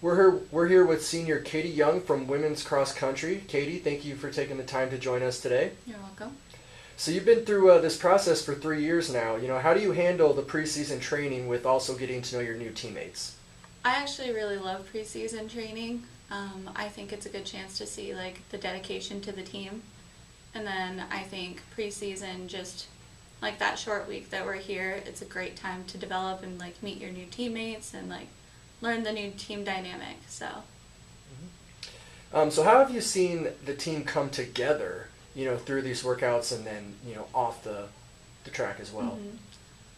We're here with senior Katie Young from women's cross country. Katie, thank you for taking the time to join us today. You're welcome. So you've been through this process for 3 years now. How do you handle the preseason training with also getting to know your new teammates? I actually really love preseason training. I think it's a good chance to see the dedication to the team. And then I think preseason, just that short week that we're here, it's a great time to develop and meet your new teammates and learn the new team dynamic. So So how have you seen the team come together, through these workouts and then, off the track as well?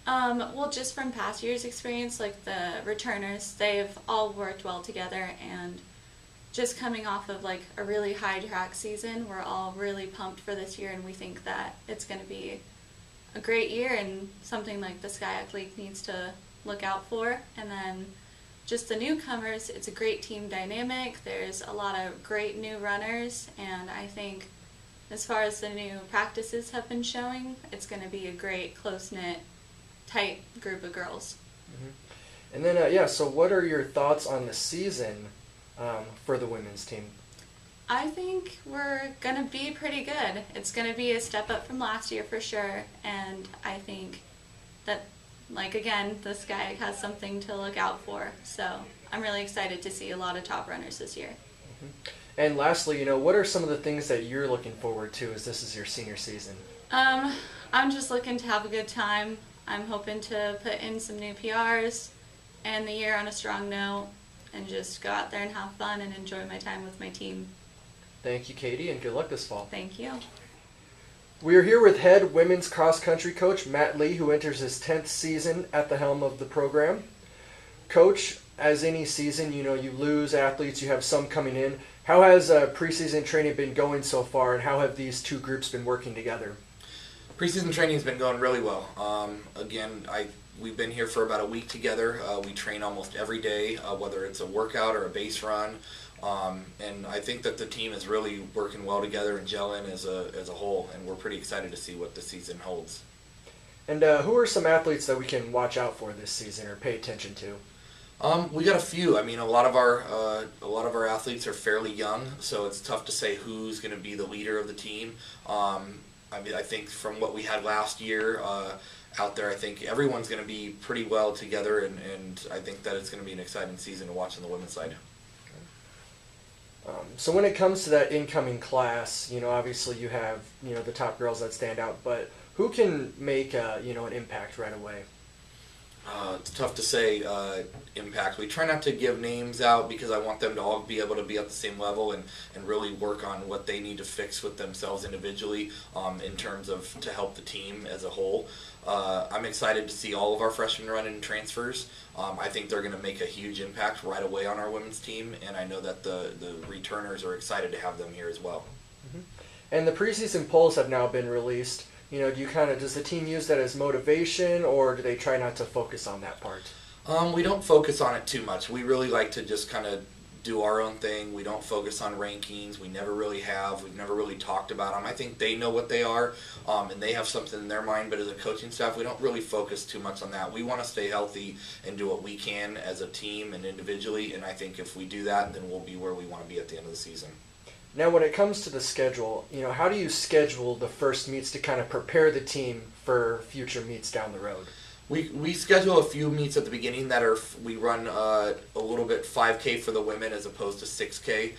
Well, just from past years' experience, the returners, they've all worked well together, and just coming off of a really high track season, we're all really pumped for this year, and we think that it's going to be a great year and something the Skyac League needs to look out for. And then just the newcomers, it's a great team dynamic. There's a lot of great new runners, and I think as far as the new practices have been showing, it's going to be a great, close-knit, tight group of girls. And then, so what are your thoughts on the season for the women's team? I think we're going to be pretty good. It's going to be a step up from last year for sure, and I think that, again, the Skyac has something to look out for. So I'm really excited to see a lot of top runners this year. And lastly, what are some of the things that you're looking forward to as this is your senior season? I'm just looking to have a good time. I'm hoping to put in some new PRs, end the year on a strong note, and just go out there and have fun and enjoy my time with my team. Thank you, Katie, and good luck this fall. Thank you. We are here with head women's cross-country coach Matt Lea, who enters his 10th season at the helm of the program. Coach, as any season, you lose athletes, you have some coming in. How has preseason training been going so far, and how have these two groups been working together? Preseason training has been going really well. We've been here for about a week together. We train almost every day, whether it's a workout or a base run. And I think that the team is really working well together and gelling as a whole, and we're pretty excited to see what the season holds. And who are some athletes that we can watch out for this season or pay attention to? We got a few. I mean, a lot of our athletes are fairly young, so it's tough to say who's going to be the leader of the team. I think from what we had last year out there, I think everyone's going to be pretty well together, and I think that it's going to be an exciting season to watch on the women's side. So when it comes to that incoming class, obviously you have, the top girls that stand out, but who can make, an impact right away? It's tough to say impact. We try not to give names out because I want them to all be able to be at the same level and really work on what they need to fix with themselves individually in terms of to help the team as a whole. I'm excited to see all of our freshmen run in transfers. I think they're going to make a huge impact right away on our women's team, and I know that the returners are excited to have them here as well. And the preseason polls have now been released. Does the team use that as motivation, or do they try not to focus on that part? We don't focus on it too much. We really like to just kind of do our own thing. We don't focus on rankings. We never really have. We've never really talked about them. I think they know what they are, and they have something in their mind, but as a coaching staff, we don't really focus too much on that. We want to stay healthy and do what we can as a team and individually, and I think if we do that, then we'll be where we want to be at the end of the season. Now, when it comes to the schedule, how do you schedule the first meets to kind of prepare the team for future meets down the road? We schedule a few meets at the beginning we run a little bit 5K for the women as opposed to 6K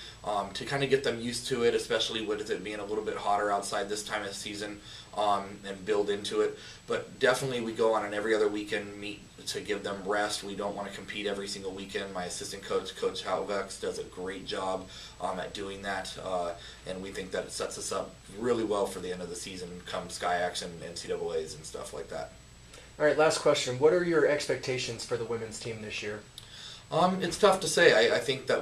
to kind of get them used to it, especially with it being a little bit hotter outside this time of the season, and build into it. But definitely we go on an every other weekend meet to give them rest. We don't want to compete every single weekend. My assistant coach, Coach Halvex, does a great job at doing that, and we think that it sets us up really well for the end of the season come Skyacs and NCAAs and stuff like that. All right, last question. What are your expectations for the women's team this year? It's tough to say. I think that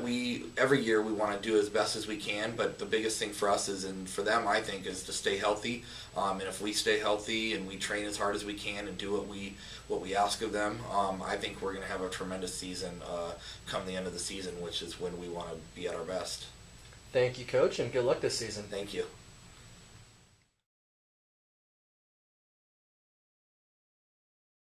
every year we want to do as best as we can, but the biggest thing for us and for them, I think, is to stay healthy. And if we stay healthy and we train as hard as we can and do what we ask of them, I think we're going to have a tremendous season come the end of the season, which is when we want to be at our best. Thank you, Coach, and good luck this season. Thank you.